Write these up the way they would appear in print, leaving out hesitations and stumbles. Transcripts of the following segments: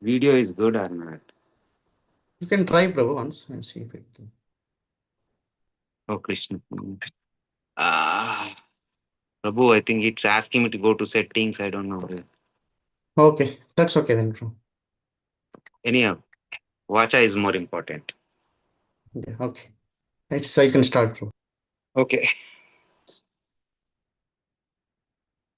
video is good or not? You can try, Prabhu, once and see if it. Oh, Krishna. Ah, Prabhu, I think it's asking me to go to settings. I don't know where. Okay, that's okay then, Prabhu. Anyhow, Vacha is more important. Yeah, okay. It's you can start, Prabhu. Okay.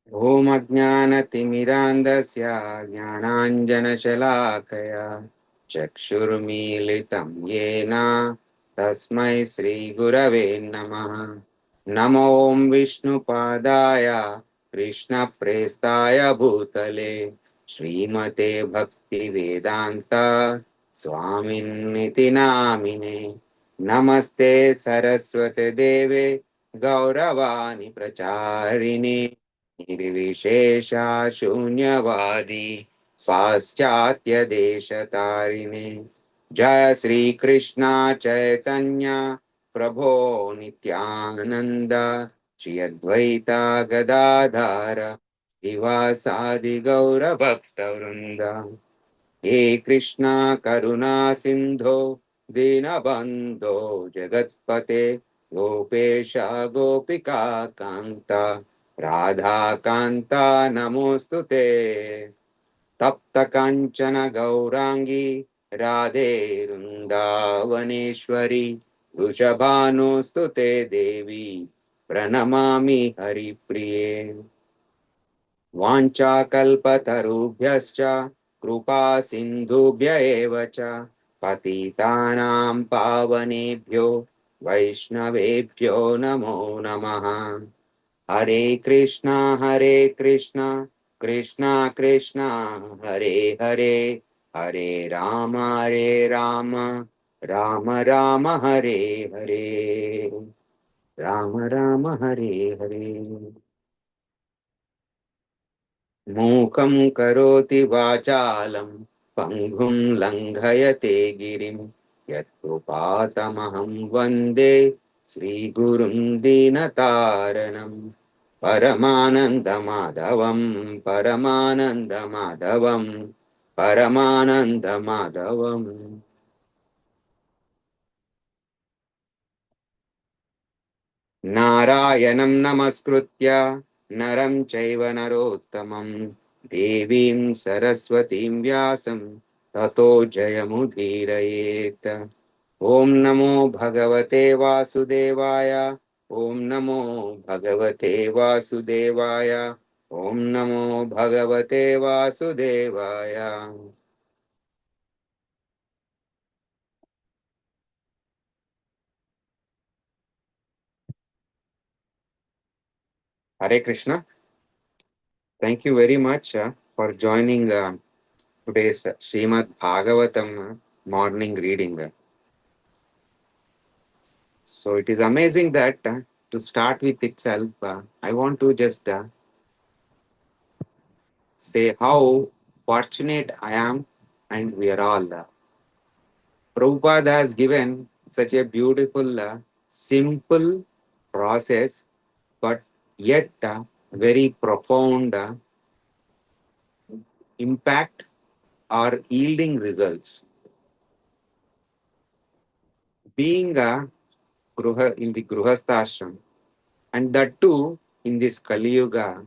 Om Ajnanatimirandasya Jnananjanashalakaya Chakshurmilitam Yena Tasmai Sri Gurave Namaha Namo Om Vishnupadaya Krishna Prestaya Bhutale Srimate Bhakti Vedanta Swaminiti Namine Namaste Saraswate Deve Gauravani Pracharini निर्विशेषा शून्यवादी पाश्चात्य देश तारिणे जय श्री कृष्णा चैतन्य प्रभो नित्यानंद श्री अद्वैता गदाधार शिवासादि गौर भक्त वृंद हे कृष्णा करुणा सिंधो दीनबंधो जगत्पते गोपेश गोपिका कांता राधा कांता नमोस्तुते तप्त कांचन गौरांगी राधे वृंदावनेश्वरी वृषभानुस्तुते देवी प्रणमामि हरिप्रिये वाञ्छाकल्पतरुभ्यश्च कृपा सिन्धुभ्य एव च पतितानां पावनेभ्यो वैष्णवेभ्यो नमो नमः हरे कृष्णा कृष्णा कृष्णा हरे हरे हरे राम राम राम हरे हरे राम राम हरे हरे मूकं करोति वाचालं पङ्गुं लङ्घयते गिरिं यत्कृपातमहं वन्दे श्रीगुरुं दीनतारणं परमानन्दमाधवं परमानन्दमाधवं परमानन्दमाधवम् नारायणं नमस्कृत्य नरं चैव नरोत्तमं देवीं सरस्वतीं व्यासं ततो जयमुदीरयेत् ॐ नमो भगवते वासुदेवाय ॐ नमो भगवते वासुदेवाय ॐ नमो भगवते वासुदेवाय Hare Krishna. Thank you very much for joining today's Srimad Bhagavatam morning reading. So it is amazing that to start with itself, I want to just say how fortunate I am, and we are all. Prabhupada has given such a beautiful, simple process, but yet very profound impact or yielding results. Being a gruha in the Gruhastha ashram, and that too in this Kali Yuga,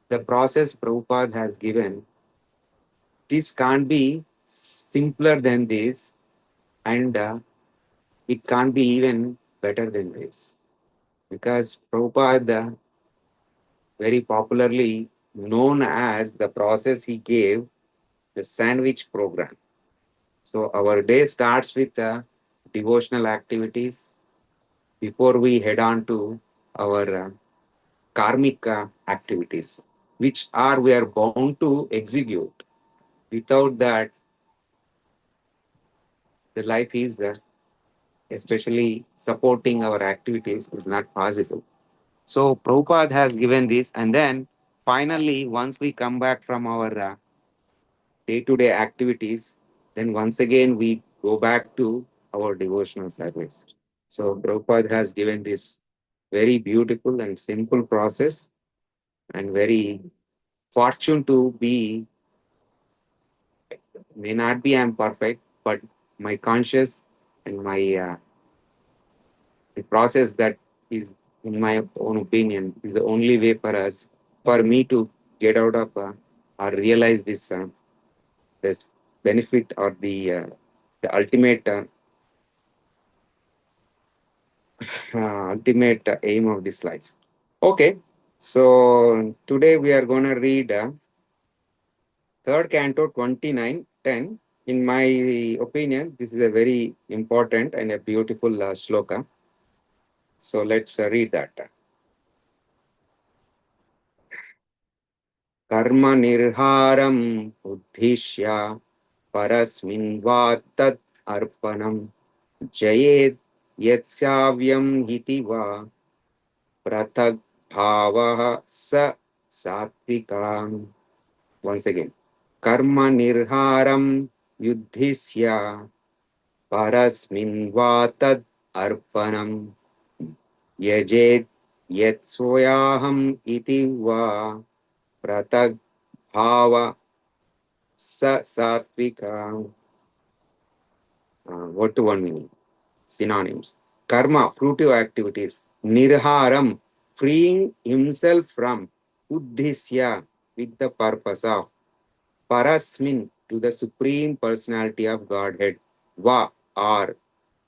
the process Prabhupada has given, this can't be simpler than this, and it can't be even better than this. Because Prabhupada, very popularly known as the process he gave, the sandwich program. So our day starts with devotional activities before we head on to our karmic activities, which are we are bound to execute. Without that, the life is especially supporting our activities is not possible. So Prabhupada has given this, and then finally, once we come back from our day-to-day activities, then once again we go back to our devotional service. So Prabhupada has given this very beautiful and simple process, and very fortunate to be may not be I'm perfect, but my conscious and my the process that is, in my own opinion, is the only way for us, for me to get out of or realize this benefit or the ultimate aim of this life. Okay, so today we are going to read third canto 29:10. In my opinion, this is a very important and a beautiful shloka. So let's read that. कर्म निर्हारम् उद्दिश्य परस्मिन् वा तत् अर्पणम् जयेत् यत्साव्यम् इति वा पृथक् भावः स सात्विकः. Once again, कर्म निर्हारम् युद्धिस्य परस्मिन् वा तत् अर्पणम् यजेत् यत्सोयाहम् इति वा पृथक् भाव satvika. What to one meaning? Synonyms. Karma, fruitive activities. Nirharam, freeing himself from. Uddhisya, with the purpose of. Parasmin, to the Supreme Personality of Godhead. Va, or.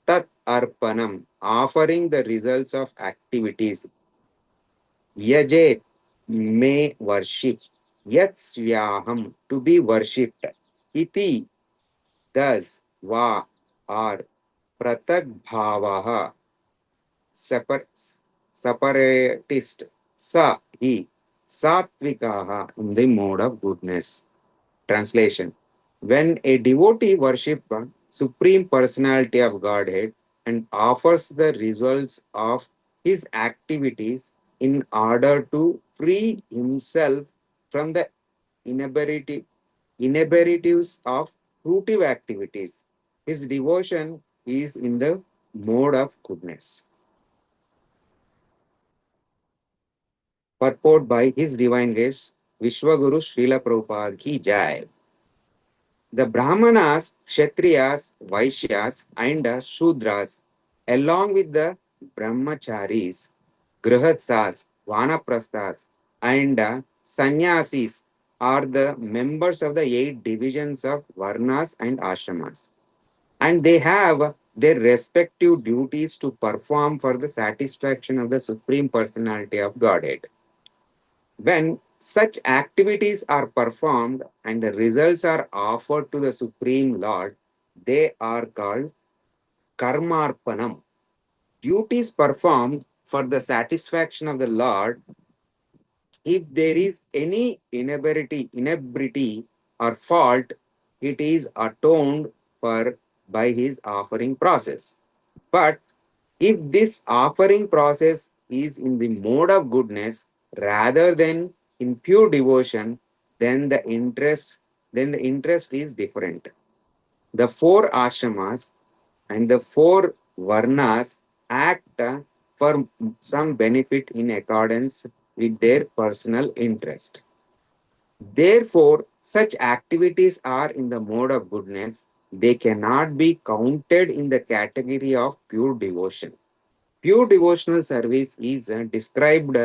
Tat arpanam, offering the results of activities. Yajet, may worship. Yat svyaham, to be worshipped. Iti, thus, va, or pratak bhavaha, separatist, sa, he, satvikaha, in the mode of goodness. Translation. When a devotee worships Supreme Personality of Godhead and offers the results of his activities in order to free himself from the inhibitives of fruitive activities, his devotion is in the mode of goodness. Purport by His Divine Grace Vishwaguru Srila Prabhupada Ki Jai. The Brahmanas, Kshatriyas, Vaishyas, and Shudras, along with the Brahmacharis, Grihatsas, Vanaprasthas, and Sannyasis, are the members of the 8 divisions of Varnas and Ashramas. And they have their respective duties to perform for the satisfaction of the Supreme Personality of Godhead. When such activities are performed and the results are offered to the Supreme Lord, they are called karmarpanam. Duties performed for the satisfaction of the Lord, if there is any inebriety or fault, it is atoned for by his offering process. But if this offering process is in the mode of goodness rather than in pure devotion, then the interest is different. The 4 ashramas and the 4 varnas act for some benefit in accordance with their personal interest. Therefore, such activities are in the mode of goodness. They cannot be counted in the category of pure devotion. Pure devotional service is described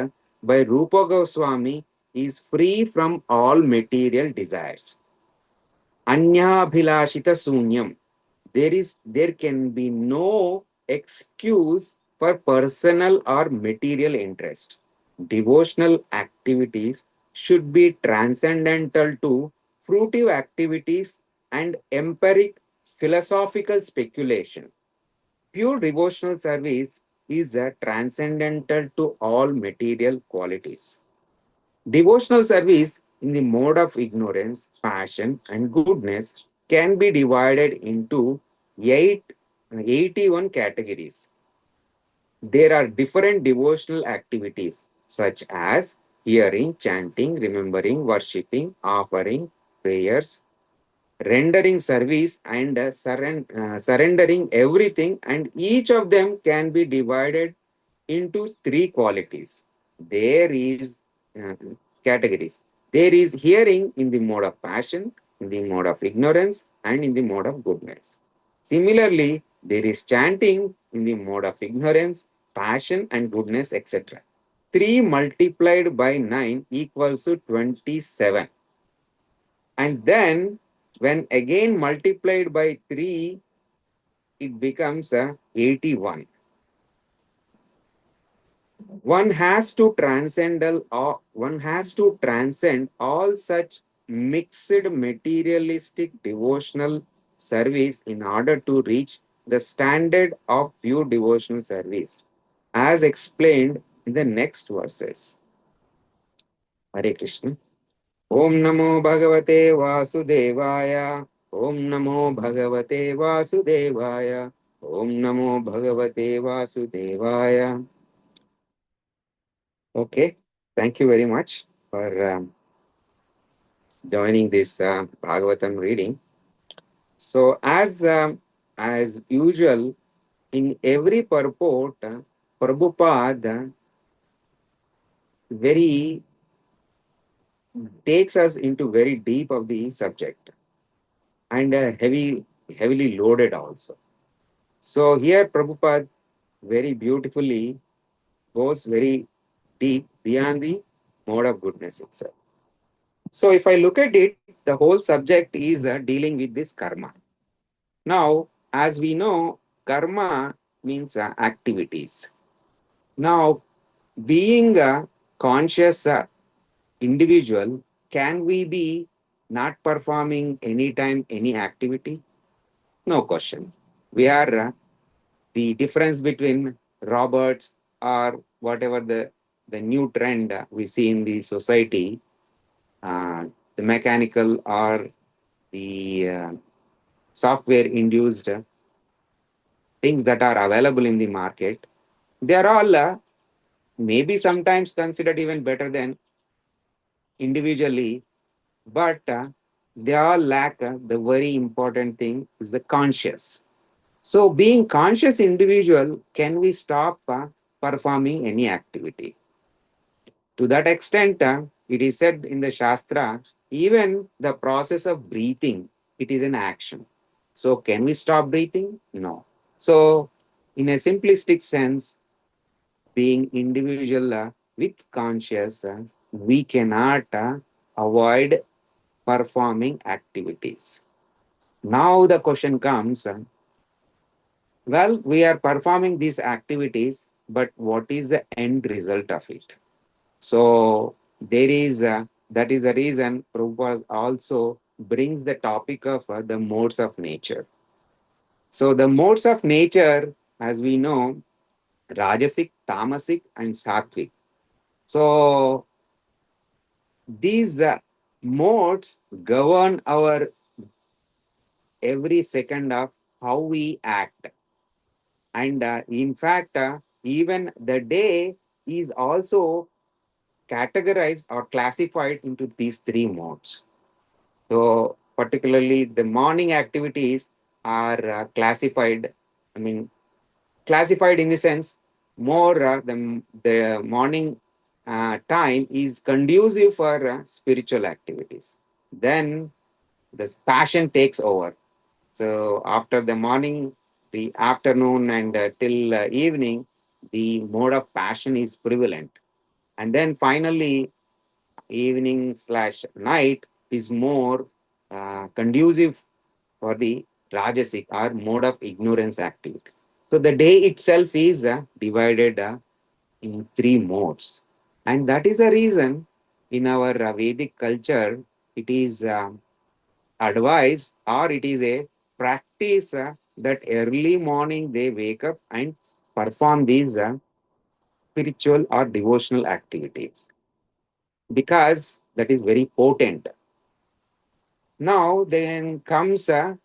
by Rupa Goswami is free from all material desires. Anyabhilashita sunyam. There can be no excuse for personal or material interest. Devotional activities should be transcendental to fruitive activities and empiric philosophical speculation. Pure devotional service is transcendental to all material qualities. Devotional service in the mode of ignorance, passion, and goodness can be divided into 81 categories. There are different devotional activities such as hearing, chanting, remembering, worshipping, offering, prayers, rendering service, and surrendering everything, and each of them can be divided into 3 qualities. There is uh, categories. There is hearing in the mode of passion, in the mode of ignorance and in the mode of goodness. Similarly, there is chanting in the mode of ignorance, passion, and goodness, etc. 3 multiplied by 9 equals to 27. And then, when again multiplied by 3, it becomes 81. One has to transcend all such mixed materialistic devotional service in order to reach the standard of pure devotional service, as explained in the next verses. Hare Krishna. Om Namo Bhagavate Vasudevaya. Om Namo Bhagavate Vasudevaya. Om Namo Bhagavate Vasudevaya. Okay, thank you very much for joining this Bhagavatam reading. So, as usual, in every purport, Prabhupada very takes us into very deep of the subject and heavily loaded also. So here Prabhupada very beautifully goes very deep beyond the mode of goodness itself. So if I look at it, the whole subject is dealing with this karma. Now, as we know, karma means activities. Now, being a conscious individual, can we be not performing anytime any activity? No question. We are the difference between robots or whatever the new trend we see in the society, the mechanical or the software induced things that are available in the market, they are all maybe sometimes considered even better than individually, but they all lack the very important thing is the conscious. So, being conscious individual, can we stop performing any activity? To that extent, it is said in the Shastra, even the process of breathing, it is an action. So, can we stop breathing? No. So, in a simplistic sense, being individual with conscious, we cannot avoid performing activities. Now the question comes, well, we are performing these activities, but what is the end result of it? So there is that is the reason Prabhupada also brings the topic of the modes of nature. So the modes of nature, as we know, Rajasic, Tamasic, and Sattvic. So these modes govern our every second of how we act. And in fact, even the day is also categorized or classified into these 3 modes. So, particularly the morning activities are classified in the sense more the morning time is conducive for spiritual activities. Then the passion takes over. So after the morning, the afternoon, and till evening, the mode of passion is prevalent. And then finally, evening slash night is more conducive for the Rajasic or mode of ignorance activity. So the day itself is divided in 3 modes. And that is the reason in our Vedic culture, it is advice or it is a practice that early morning they wake up and perform these spiritual or devotional activities because that is very potent. Now then comes the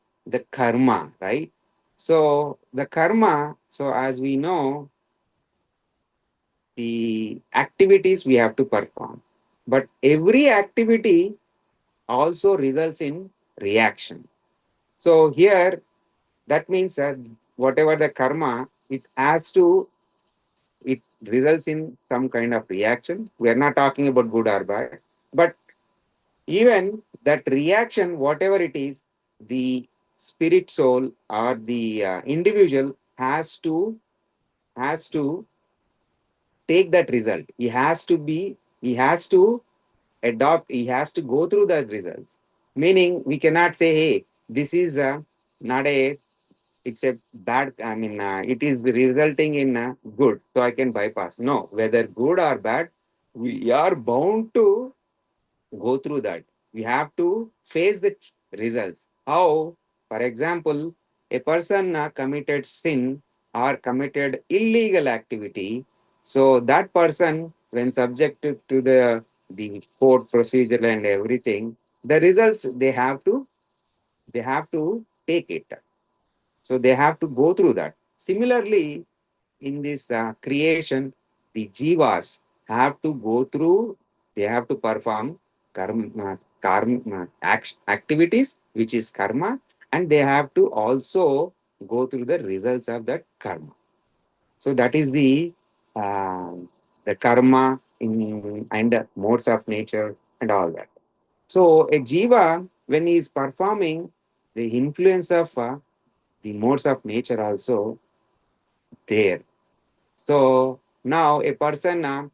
karma, right? So the karma, so as we know, the activities we have to perform, but every activity also results in reaction. So here that means that whatever the karma, it results in some kind of reaction. We are not talking about good or bad, but Even that reaction, whatever it is, the spirit soul or the individual has to take that result. He has to adopt, he has to go through the results. Meaning, we cannot say, hey, this is not a, it's a bad, it is resulting in good, so I can bypass. No, whether good or bad, we are bound to go through that. We have to face the results. How? For example, a person committed sin or committed illegal activity. So that person, when subjected to the court procedure and everything, the results they have to take it. So they have to go through that. Similarly, in this creation, the jivas have to go through, they have to perform activities, which is karma, and they have to also go through the results of that karma. So that is the karma in and the modes of nature and all that. So a jiva, when he is performing, the influence of the modes of nature also there. So now a person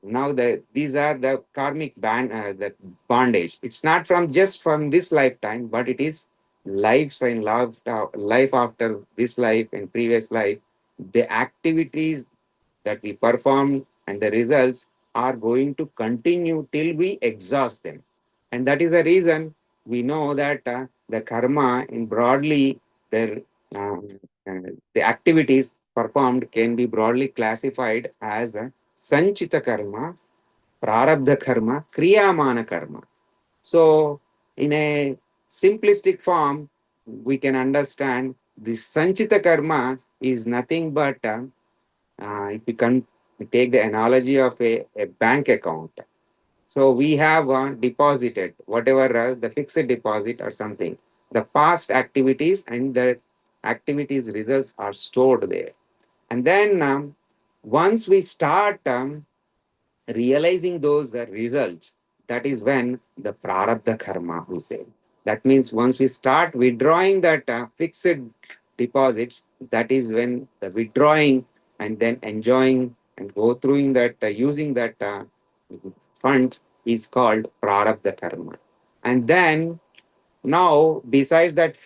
now these are the karmic the bondage. It's not from just from this lifetime, but it is lives and life after this life and previous life. The activities that we perform and the results are going to continue till we exhaust them. And that is the reason we know that the karma in broadly the, um, the activities performed can be broadly classified as sanchita karma, prarabdha karma, kriyamana karma. So in a simplistic form, we can understand the sanchita karma is nothing but if you can take the analogy of a bank account. So we have deposited whatever the fixed deposit or something. The past activities and the activities results are stored there. And then once we start realizing those results, that is when the prarabdha karma we say. That means once we start withdrawing that fixed deposits, that is when the withdrawing and then enjoying and go through that using that funds is called prarabdha karma. And then now, besides that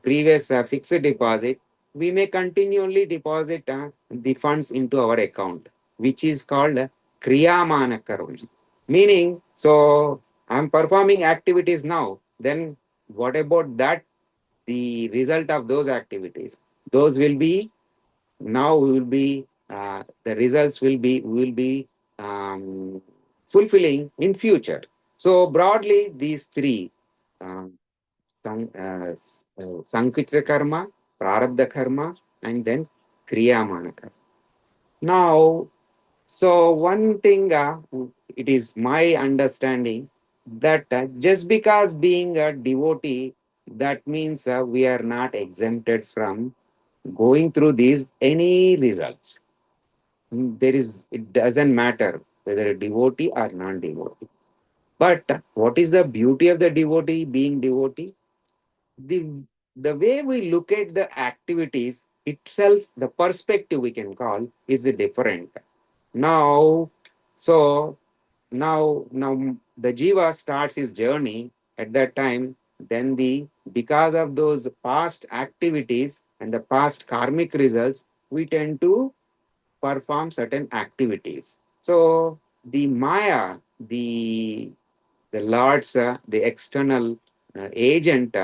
previous fixed deposit, we may continually deposit the funds into our account, which is called Kriyamana Karma. Meaning, so I'm performing activities now. Then what about that? The result of those activities. Those will be now we will be the results will be fulfilling in future. So broadly, these three. um, Sankita karma, prarabdha karma, and then kriyamana karma. Now, so one thing, it is my understanding that just because being a devotee, that means we are not exempted from going through these any results. There is, it doesn't matter whether a devotee or non-devotee. But what is the beauty of the devotee being devotee? The way we look at the activities itself, the perspective we can call is different. Now, so now the jiva starts his journey at that time. Then the because of those past activities and the past karmic results, we tend to perform certain activities. So the Maya, the Lord's, the external agent,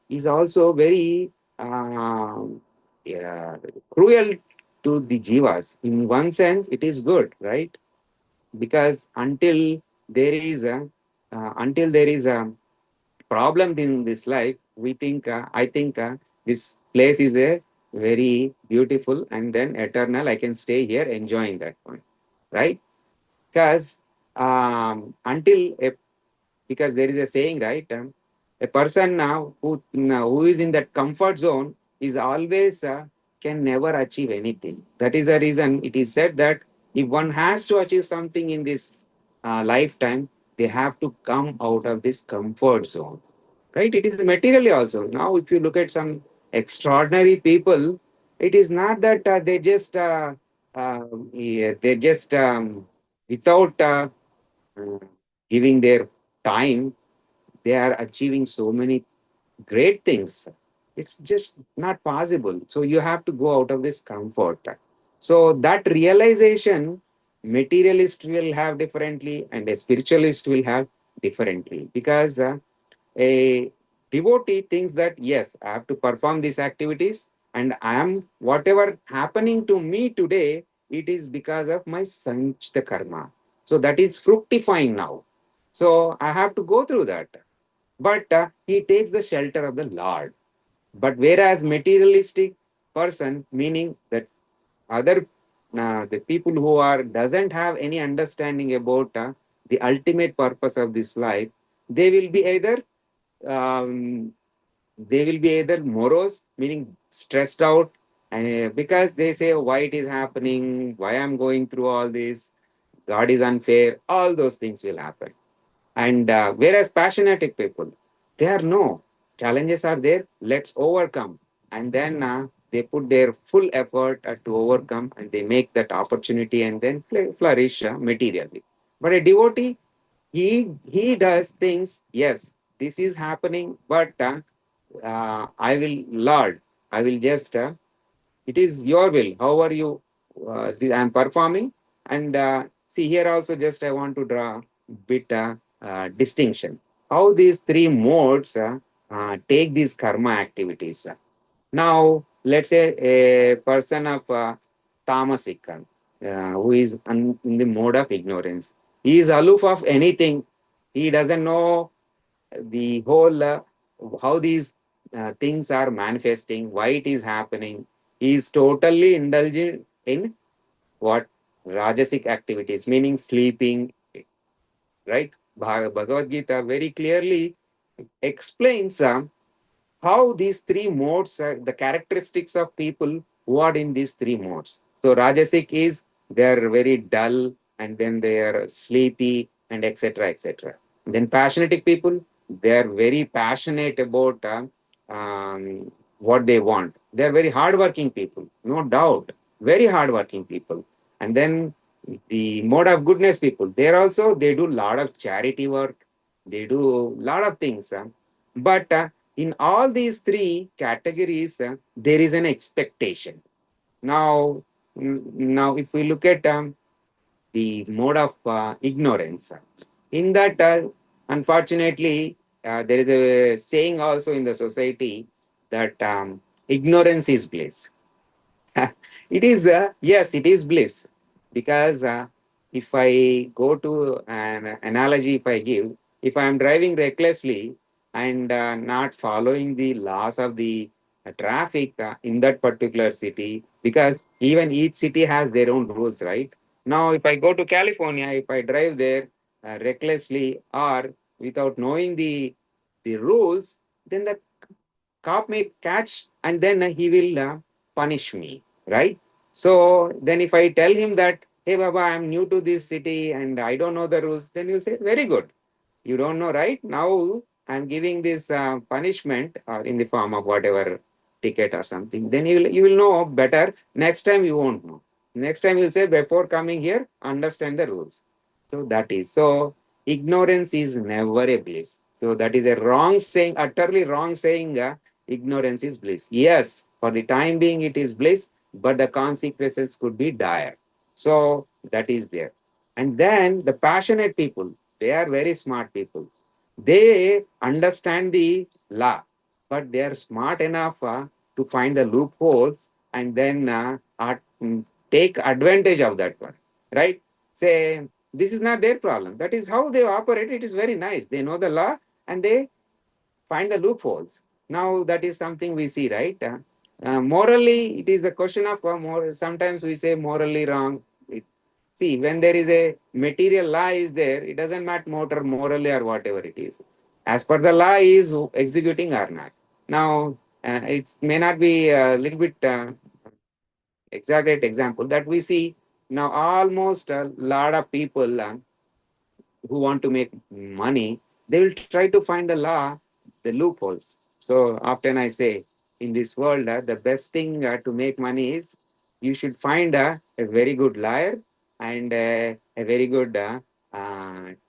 is also very yeah, cruel to the jivas. In one sense, it is good, right? Because until there is a problem in this life, I think this place is a very beautiful and then eternal. I can stay here enjoying that one, right? Because until a because there is a saying, right? A person now who is in that comfort zone is always can never achieve anything. That is the reason it is said that if one has to achieve something in this lifetime, they have to come out of this comfort zone, right? It is materially also. Now, if you look at some extraordinary people, it is not that they just without uh, giving their time, they are achieving so many great things. It's just not possible. So you have to go out of this comfort. So that realization, materialist will have differently, and a spiritualist will have differently, because a devotee thinks that yes, I have to perform these activities, and I am whatever happening to me today, it is because of my sanchita karma. So that is fructifying now. So I have to go through that. But he takes the shelter of the Lord. But whereas materialistic person, meaning that other the people who are doesn't have any understanding about the ultimate purpose of this life, they will be either um, morose, meaning stressed out, and because they say why it is happening, why I'm going through all this, God is unfair, all those things will happen. And whereas passionate people, they are no, challenges are there, let's overcome. And then they put their full effort to overcome, and they make that opportunity and then flourish materially. But a devotee, he does things, yes, this is happening, but I will, Lord, I will just it is your will. However, I am performing. And see here also, just I want to draw bit distinction. How these three modes take these karma activities. Now, let's say a person of tamasic, who is in the mode of ignorance. He is aloof of anything. He doesn't know the whole how these things are manifesting, why it is happening. He is totally indulgent in what rajasic activities, meaning sleeping, right? Bhagavad Gita very clearly explains how these three modes, the characteristics of people who are in these three modes. So Rajasic is they are very dull, and then they are sleepy, and etc. etc. Then passionate people, they are very passionate about what they want. They are very hardworking people, no doubt, very hardworking people. And then the mode of goodness people, they do a lot of charity work, they do a lot of things. But in all these three categories, there is an expectation. Now, now if we look at the mode of ignorance, in that, unfortunately, there is a saying also in the society that ignorance is bliss. It is, yes, it is bliss, because if I go to an analogy, if I give, if I am driving recklessly and not following the laws of the traffic in that particular city, because even each city has their own rules, right? Now, if I go to California, if I drive there recklessly or without knowing the rules, then the cop may catch, and then he will punish me, right? So then if I tell him that, hey Baba, I'm new to this city and I don't know the rules, then you'll say, very good. You don't know, right? Now I'm giving this punishment in the form of whatever ticket or something. Then you will know better. Next time you won't know. Next time you'll say, before coming here, understand the rules. So that is so. Ignorance is never a bliss. So that is a wrong saying, utterly wrong saying. Ignorance is bliss. Yes, for the time being it is bliss, but the consequences could be dire. So that is there. And then the passionate people, they are very smart people. They understand the law, but they are smart enough to find the loopholes, and then take advantage of that one, right? Say, this is not their problem. That is how they operate. It is very nice. They know the law, and they find the loopholes. Now that is something we see, right? Morally, it is a question of more. Sometimes we say morally wrong. See, when there is a material law is there, it doesn't matter morally or whatever it is. As per the law is executing or not. Now, it may not be a little bit exaggerate example that we see now. Almost a lot of people who want to make money, they will try to find the law, the loopholes. So often I say, in this world, the best thing to make money is you should find a very good lawyer and a very good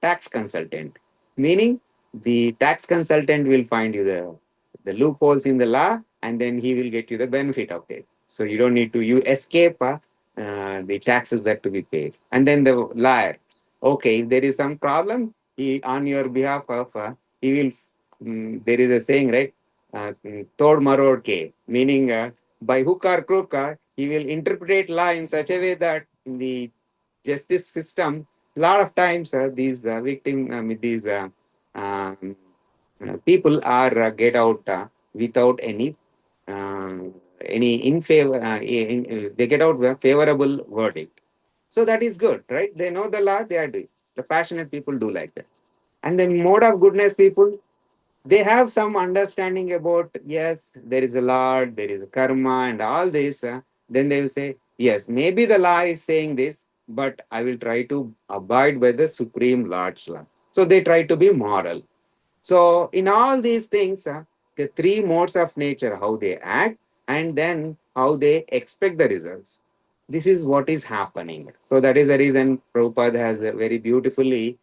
tax consultant. Meaning, the tax consultant will find you the loopholes in the law, and then he will get you the benefit of it. So you don't need to you escape the taxes that to be paid. And then the lawyer, okay, if there is some problem, he on your behalf of he will. There is a saying, right? Tod marod ke, meaning by hook or crook, he will interpret law in such a way that in the justice system, a lot of times these these um, people are get out without uh, any in favor. They get out a favorable verdict. So that is good, right? They know the law, they are doing. The passionate people do like that. And then mode of goodness people, they have some understanding about, yes, there is a Lord, there is a karma and all this. Then they will say, yes, maybe the law is saying this, but I will try to abide by the Supreme Lord's law. So they try to be moral. So, in all these things, the three modes of nature, how they act and then how they expect the results. This is what is happening. So, that is the reason Prabhupada has very beautifully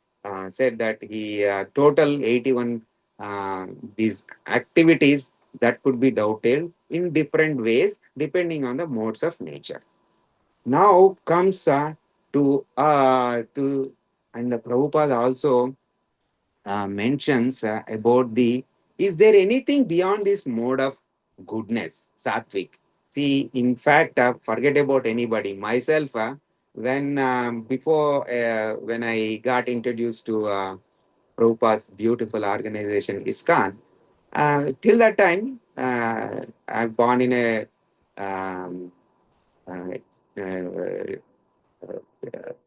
said that he total 81 uh, these activities that could be dovetailed in different ways depending on the modes of nature. Now comes to and the Prabhupada also mentions about the is there anything beyond this mode of goodness, sattvic? See, in fact, forget about anybody. Myself, when before when I got introduced to Prabhupada's beautiful organization, ISKCON, till that time, I'm born in a um, uh, uh,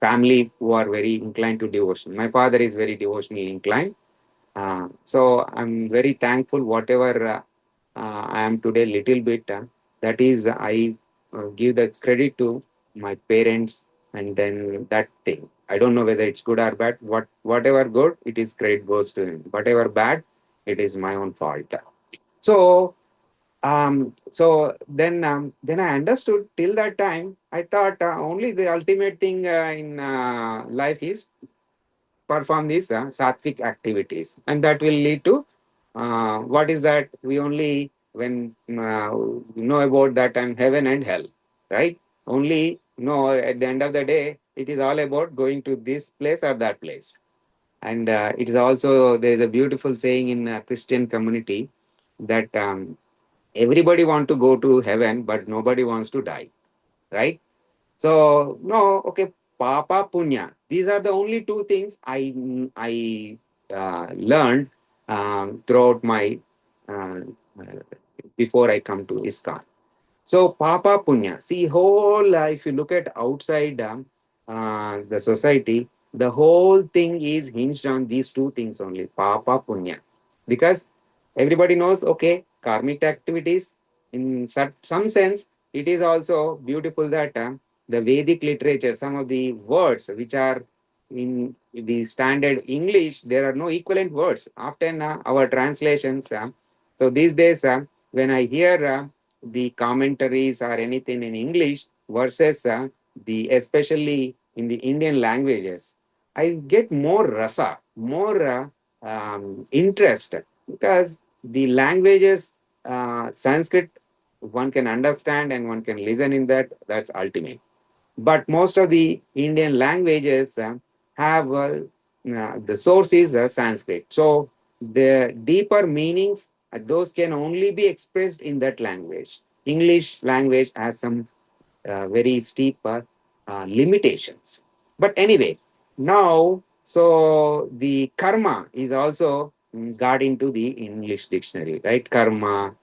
family who are very inclined to devotion. My father is very devotionally inclined, so I'm very thankful whatever I am today little bit. That is I give the credit to my parents and then that thing. I don't know whether it's good or bad. Whatever good, it is credit goes to him. Whatever bad, it is my own fault. So then I understood till that time. I thought only the ultimate thing in life is perform these sattvic activities, and that will lead to what is that we only when know about that time heaven and hell, right? Only no at the end of the day it is all about going to this place or that place. And it is also there is a beautiful saying in Christian community that everybody want to go to heaven but nobody wants to die, right? So no, okay, papa punya. These are the only two things I learned throughout my uh, uh, before I come to ISKCON. So Papa Punya, see whole if you look at outside the society, the whole thing is hinged on these two things only, Papa Punya, because everybody knows okay, karmic activities in some sense it is also beautiful that the Vedic literature, some of the words which are in the standard English, there are no equivalent words. Often our translations. So these days, when I hear the commentaries or anything in English versus the especially in the Indian languages, I get more rasa, more interest because the languages Sanskrit one can understand and one can listen in that. That's ultimate. But most of the Indian languages have the source is Sanskrit. So the deeper meanings, those can only be expressed in that language. English language has some very steep limitations. But anyway, now, so the karma is also got into the English dictionary, right? Karma,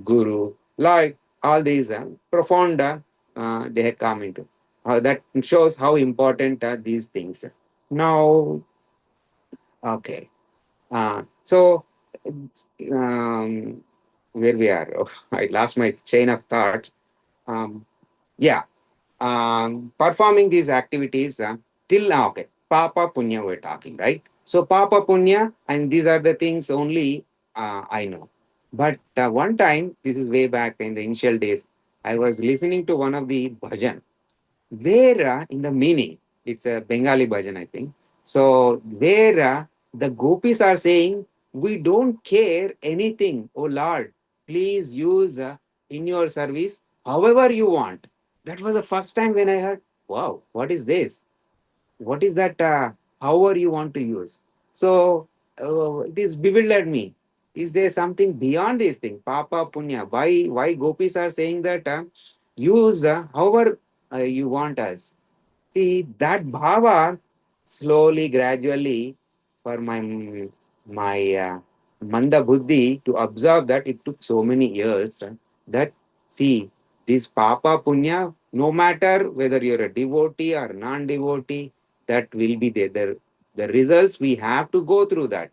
guru, like all these profound, they have come into. That shows how important are these things. Now, okay. So, where we are, oh, I lost my chain of thoughts. Um, yeah, performing these activities till now, okay, Papa Punya we're talking, right? So Papa Punya, and these are the things only I know. But one time, this is way back in the initial days, I was listening to one of the bhajan where in the meaning, it's a Bengali bhajan, I think. So where the gopis are saying, we don't care anything, oh Lord, please use in your service however you want. That was the first time when I heard, wow, what is this? What is that however you want to use? So it is bewildered me. Is there something beyond this thing? Papa Punya. Why gopis are saying that use however you want us? See that bhava slowly, gradually, for my manda buddhi to observe that it took so many years that see this papa punya, no matter whether you're a devotee or non-devotee, that will be there. The results we have to go through that,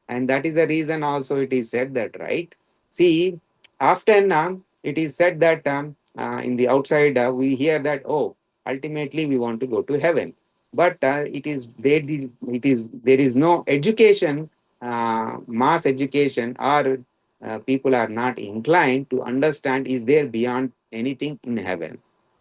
and that is the reason also it is said that, right? See, often it is said that in the outside we hear that, oh, ultimately we want to go to heaven, but it is there is no education, mass education, or people are not inclined to understand is there beyond anything in heaven.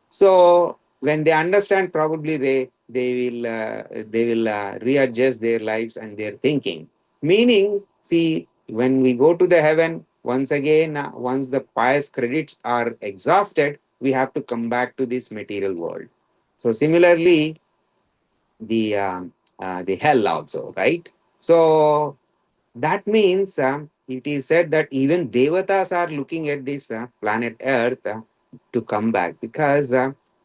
So when they understand, probably they will readjust their lives and their thinking. Meaning, see, when we go to the heaven, once again, once the pious credits are exhausted, we have to come back to this material world. So similarly, the hell also, right? So that means it is said that even devatas are looking at this planet Earth to come back, because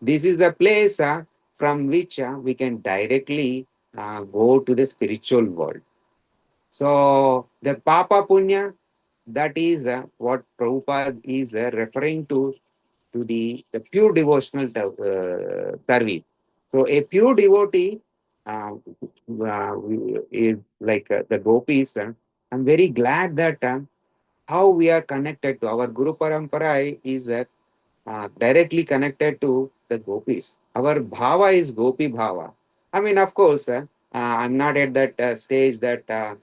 this is the place from which we can directly go to the spiritual world. So the Papa Punya, that is what Prabhupada is referring to the pure devotional service. So a pure devotee is like the gopis. I'm very glad that how we are connected to our Guru Parampara is directly connected to the gopis. Our bhava is gopi bhava. I mean, of course, I'm not at that stage that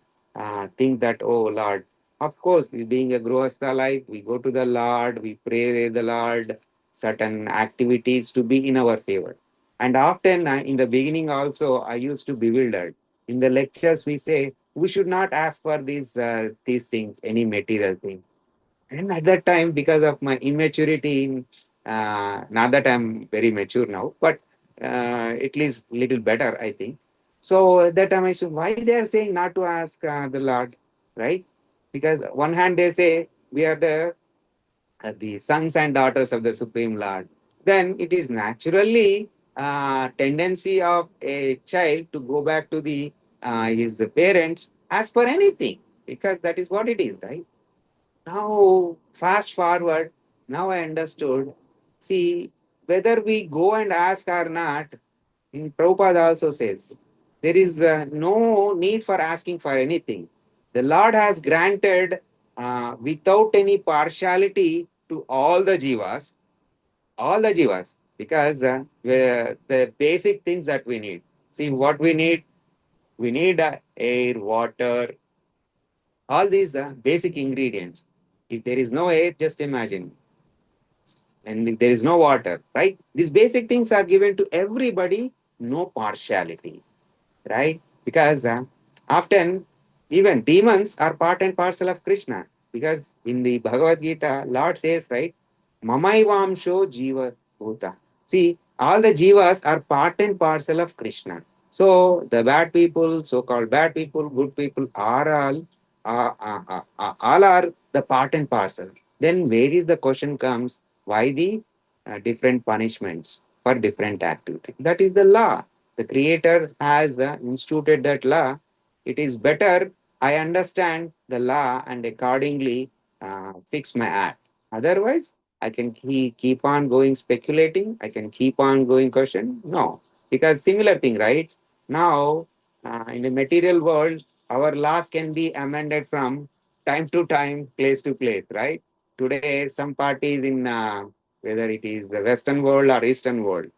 think that, oh Lord. Of course, being a grihastha life, we go to the Lord, we pray the Lord, certain activities to be in our favor. And often in the beginning also, I used to bewildered. In the lectures, we say we should not ask for these things, any material thing. And at that time, because of my immaturity, not that I'm very mature now, but at least little better, I think. So at that time, I said, why they are saying not to ask the Lord, right? Because one hand they say we are the sons and daughters of the Supreme Lord. Then it is naturally tendency of a child to go back to the his parents, ask for anything, because that is what it is, right? Now, fast forward, now I understood. See, whether we go and ask or not, in Prabhupada also says, there is no need for asking for anything. The Lord has granted without any partiality to all the jivas, because the basic things that we need. See, what we need air, water, all these basic ingredients. If there is no air, just imagine. And if there is no water, right? These basic things are given to everybody, no partiality, right? Because often even demons are part and parcel of Krishna. Because in the Bhagavad Gita, Lord says, right, Mamaivamsho Jiva Bhuta. See, all the jivas are part and parcel of Krishna. So the bad people, so-called bad people, good people are all are the part and parcel. Then where is the question comes? Why the different punishments for different activity? That is the law. The creator has instituted that law. It is better I understand the law and accordingly fix my act. Otherwise, I can keep on going speculating. I can keep on going question. No, because similar thing, right? Now, in the material world, our laws can be amended from time to time, place to place, right? Today, some parties in whether it is the Western world or Eastern world,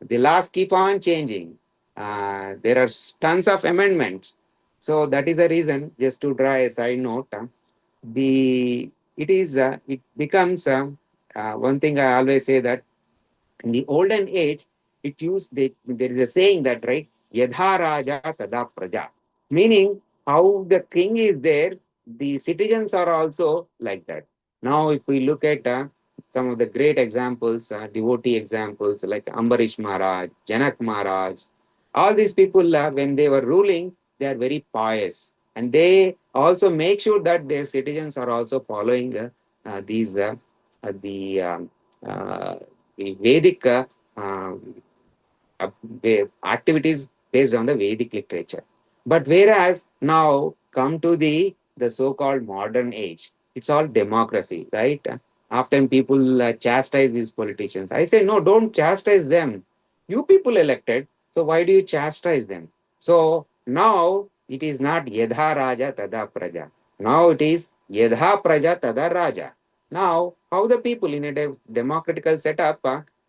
the laws keep on changing. There are tons of amendments. So that is the reason, just to draw a side note, it becomes one thing I always say that in the olden age, there is a saying that, right, Yadha Raja Tada Praja, meaning how the king is there, the citizens are also like that. Now, if we look at some of the great examples, devotee examples like Ambarish Maharaj, Janak Maharaj, all these people, when they were ruling, they are very pious. And they also make sure that their citizens are also following these the uh, the Vedic uh, activities based on the Vedic literature. But whereas now come to the so-called modern age, it's all democracy, right? Often people chastise these politicians. I say, no, don't chastise them. You people elected, so why do you chastise them? So now it is not Yadha Raja Tada Praja. Now it is Yadha Praja Tada Raja. Now, how the people in a democratical setup,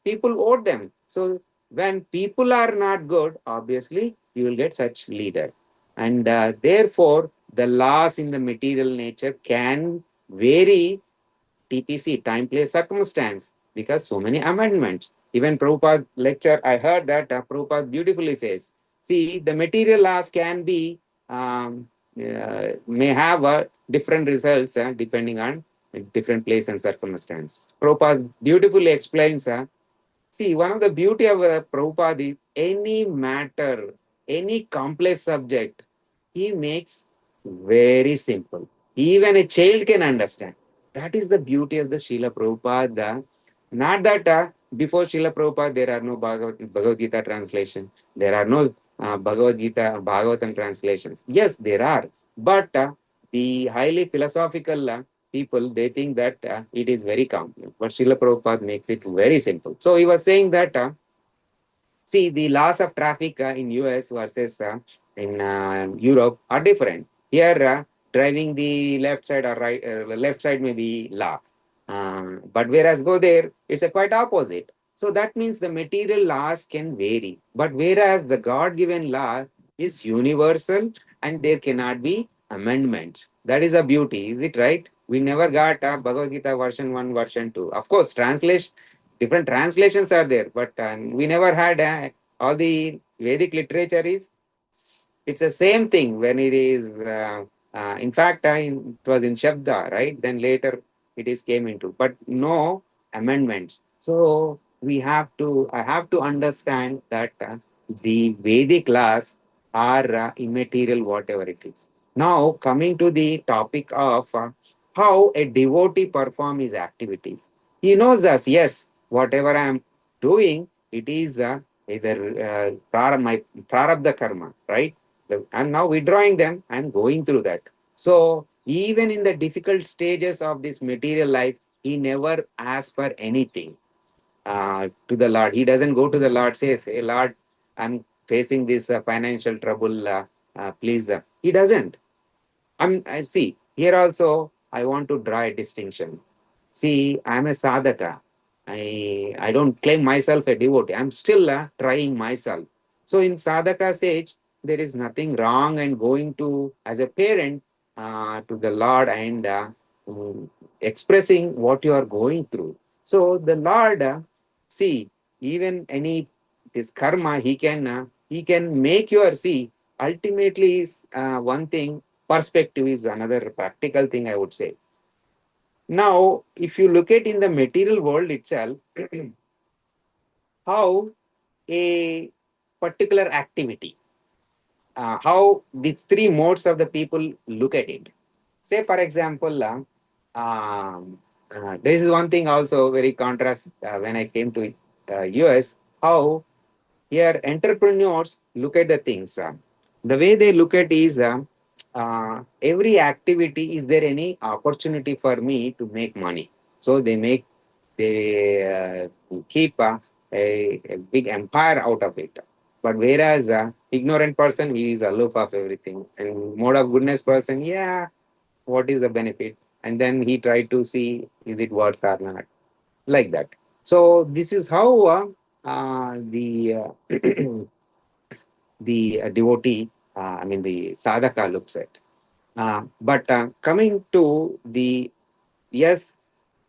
people vote them. So when people are not good, obviously you will get such leader. And therefore, the laws in the material nature can vary. TPC, time, place, circumstance, because so many amendments. Even Prabhupada lecture, I heard that Prabhupada beautifully says, see, the material laws can be, may have different results depending on different place and circumstance. Prabhupada beautifully explains, see, one of the beauty of Prabhupada is any matter, any complex subject, he makes very simple. Even a child can understand. That is the beauty of the Srila Prabhupada. Not that before Srila Prabhupada there are no Bhagavad Gita translation. There are no Bhagavad Gita, Bhagavatam translations. Yes, there are. But the highly philosophical people, they think that it is very complex. But Srila Prabhupada makes it very simple. So he was saying that see, the laws of traffic in US versus in Europe are different. Here, driving the left side or right, left side may be law. But whereas go there, it's a quite opposite. So that means the material laws can vary. But whereas the God-given law is universal and there cannot be amendments. That is a beauty, is it right? We never got Bhagavad Gita version 1, version 2. Of course, translation different translations are there, but we never had all the Vedic literature is it's the same thing when it is. In fact, it was in Shabda, right? Then later it is came into, but no amendments. So we have to. I have to understand that the Vedic laws are immaterial, whatever it is. Now coming to the topic of how a devotee perform his activities. He knows us. Yes, whatever I am doing, it is either my prarabdha karma, right? I'm now withdrawing them, I'm going through that. So, even in the difficult stages of this material life, he never asks for anything to the Lord. He doesn't go to the Lord, says, hey, Lord, I'm facing this financial trouble, please. He doesn't. I see, here also, I want to draw a distinction. See, I'm a sadhaka. I don't claim myself a devotee. I'm still trying myself. So in sadhaka stage, there is nothing wrong and going to, as a parent, to the Lord and mm, expressing what you are going through. So the Lord, see, even any this karma, he can make your see. Ultimately, is one thing. Perspective is another practical thing I would say. Now, if you look at in the material world itself, how a particular activity, how these three modes of the people look at it. Say, for example, this is one thing also very contrast when I came to US, how here entrepreneurs look at the things. The way they look at is every activity, is there any opportunity for me to make money? So they keep a big empire out of it. But whereas ignorant person, he is aloof of everything. And mode of goodness person, yeah, what is the benefit? And then he tried to see, is it worth or not? Like that. So this is how the the devotee the sadhaka looks at. But coming to the, yes,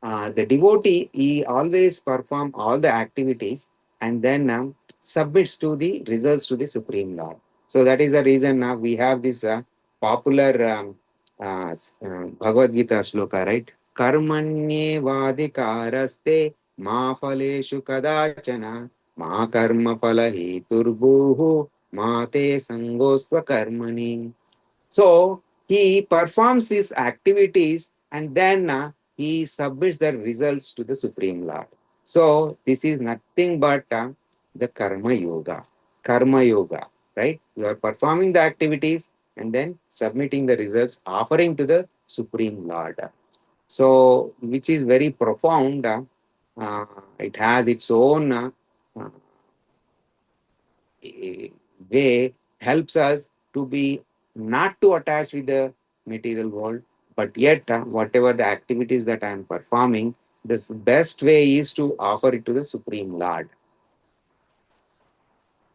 the devotee, he always perform all the activities and then submits to the results to the Supreme Lord. So that is the reason we have this popular Bhagavad Gita shloka, right? Karmanye vadikaraste ma phaleshu kadachana ma karma phala heturbuhu ma te sangosva karmani. So he performs his activities and then he submits the results to the Supreme Lord. So this is nothing but the Karma Yoga. Karma Yoga, right? You are performing the activities and then submitting the results, offering to the Supreme Lord. So, which is very profound. It has its own uh, way, helps us to be not to attach with the material world, but yet whatever the activities that I am performing, the best way is to offer it to the Supreme Lord.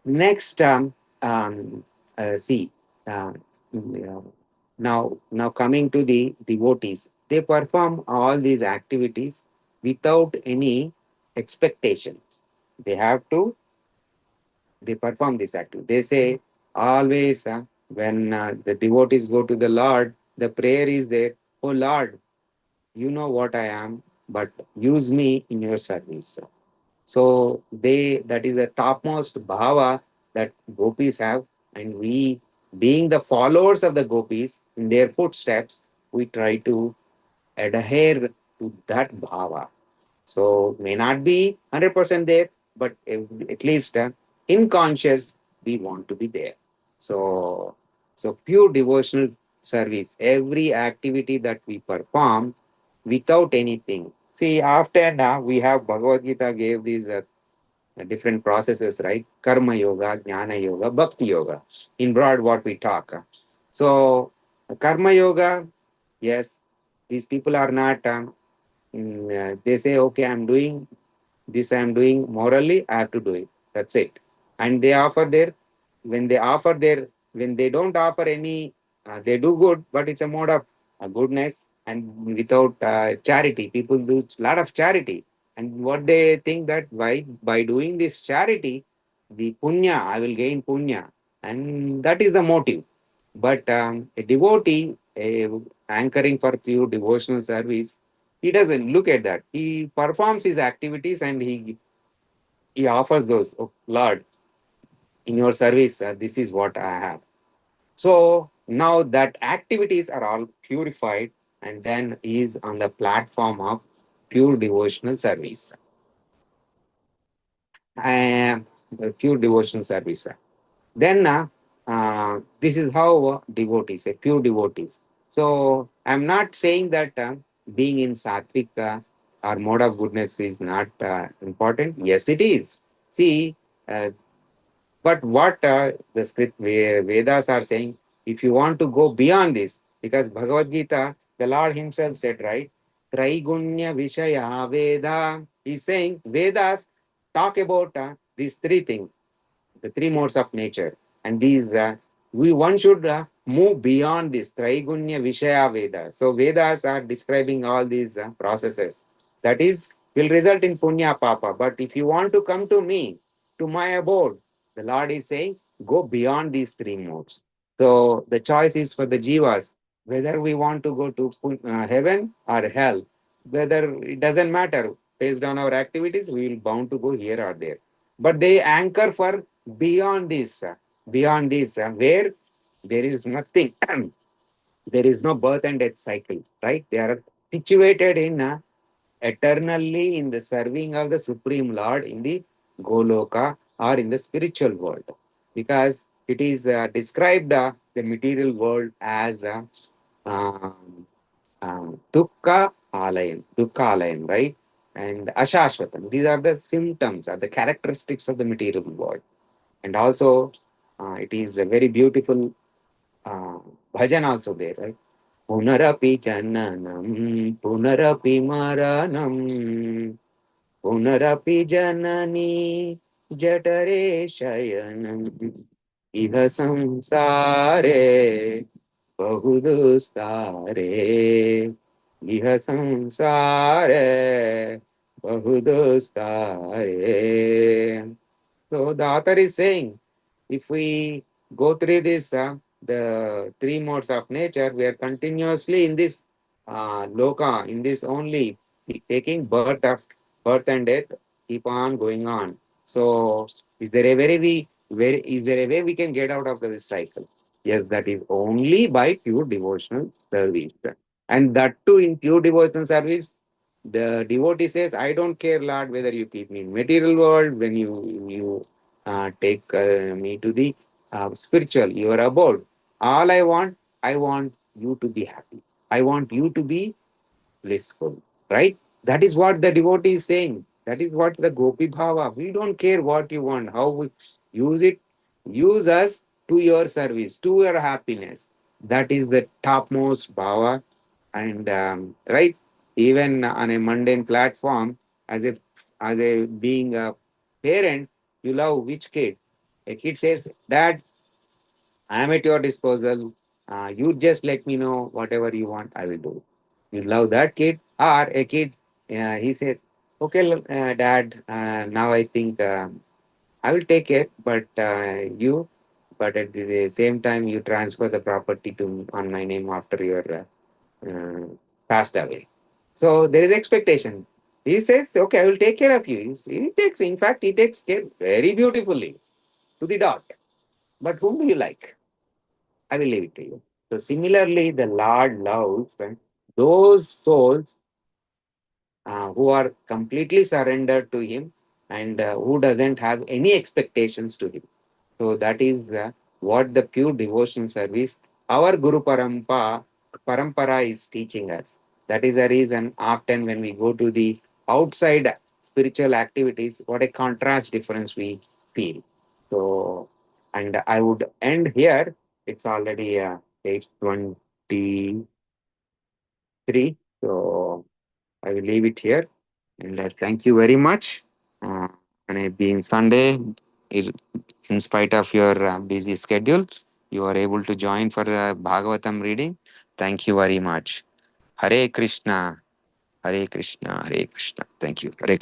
Next, see, now coming to the devotees, they perform all these activities without any expectations. They have to they perform this activity. They say always when the devotees go to the Lord, the prayer is there, oh Lord, you know what I am, but use me in your service. So that is the topmost bhava that gopis have, and we, being the followers of the gopis in their footsteps, we try to adhere to that bhava. So may not be 100% there, but at least in conscious we want to be there. So, so pure devotional service, every activity that we perform without anything. See, after now we have Bhagavad Gita gave these different processes, right? Karma yoga, jnana yoga, bhakti yoga. In broad, what we talk. So, karma yoga, yes, these people are not. They say, okay, I'm doing morally, I have to do it. That's it. And they offer their, when they don't offer any, they do good, but it's a mode of goodness and without charity. People do a lot of charity. And what they think that by doing this charity, the punya, I will gain punya. And that is the motive. But a devotee, anchoring for pure devotional service, he doesn't look at that. He performs his activities and he offers those. Oh, Lord, in your service, this is what I have. So now that activities are all purified, and then he is on the platform of pure devotional service. And pure devotional service. Then this is how devotees, a pure devotees. So I'm not saying that being in sattvic or mode of goodness is not important. Yes, it is. See, uh, but what the script Vedas are saying, if you want to go beyond this, because Bhagavad Gita, the Lord Himself said, right? Traigunya Vishaya Veda. He's saying Vedas talk about these three things, the three modes of nature. And these, we one should move beyond this Traigunya Vishaya Veda. So Vedas are describing all these processes. That is, will result in punya papa. But if you want to come to me, to my abode, the Lord is saying, go beyond these three modes. So the choice is for the jivas, whether we want to go to heaven or hell. Whether it doesn't matter, based on our activities, we will bound to go here or there. But they anchor for beyond this, where there is nothing, there is no birth and death cycle, right? They are situated in eternally in the serving of the Supreme Lord in the Goloka or in the spiritual world, because it is described the material world as um, dukkha alayam, right? And ashashvatam. These are the symptoms, are the characteristics of the material world. And also, it is a very beautiful uh, bhajan also there, right? Punarapi jananam, punarapi maranam, punarapi janani, jatare shayanam. इह संसारे बहुदुस्तारे, इह संसारे बहुदुस्तारे. So the author is saying, if we go through this, the three modes of nature, we are continuously in this loka, in this only taking birth and death, keep on going on. So is there a is there a way we can get out of this cycle? Yes, that is only by pure devotional service, and that too in pure devotional service. The devotee says, I don't care, Lord, whether you keep me in material world, when you take me to the spiritual, your abode. All I want you to be happy. I want you to be blissful, right? That is what the devotee is saying. That is what the Gopi Bhava. We don't care what you want, how we use it. Use us to your service, to your happiness. That is the topmost Bhava. And right, even on a mundane platform, as a being a parent, you love which kid? A kid says, Dad, I am at your disposal. You just let me know whatever you want, I will do. You love that kid, or a kid, he said, okay, dad, now I think I will take care, but at the same time, you transfer the property to on my name after your passed away. So there is expectation. He says, okay, I will take care of you. He takes, in fact, he takes care very beautifully to the dot. But whom do you like? I will leave it to you. So similarly, the Lord loves those souls who are completely surrendered to Him and who doesn't have any expectations to Him. So that is what the pure devotion service, our Parampara is teaching us. That is the reason often when we go to the outside spiritual activities, what a contrast difference we feel. So, and I would end here. It's already 8:23. So I will leave it here. And thank you very much. Uh, and it being Sunday, it, in spite of your busy schedule, you are able to join for Bhagavatam reading. Thank you very much. Hare Krishna, Hare Krishna, Hare Krishna. Thank you. Hare Krishna.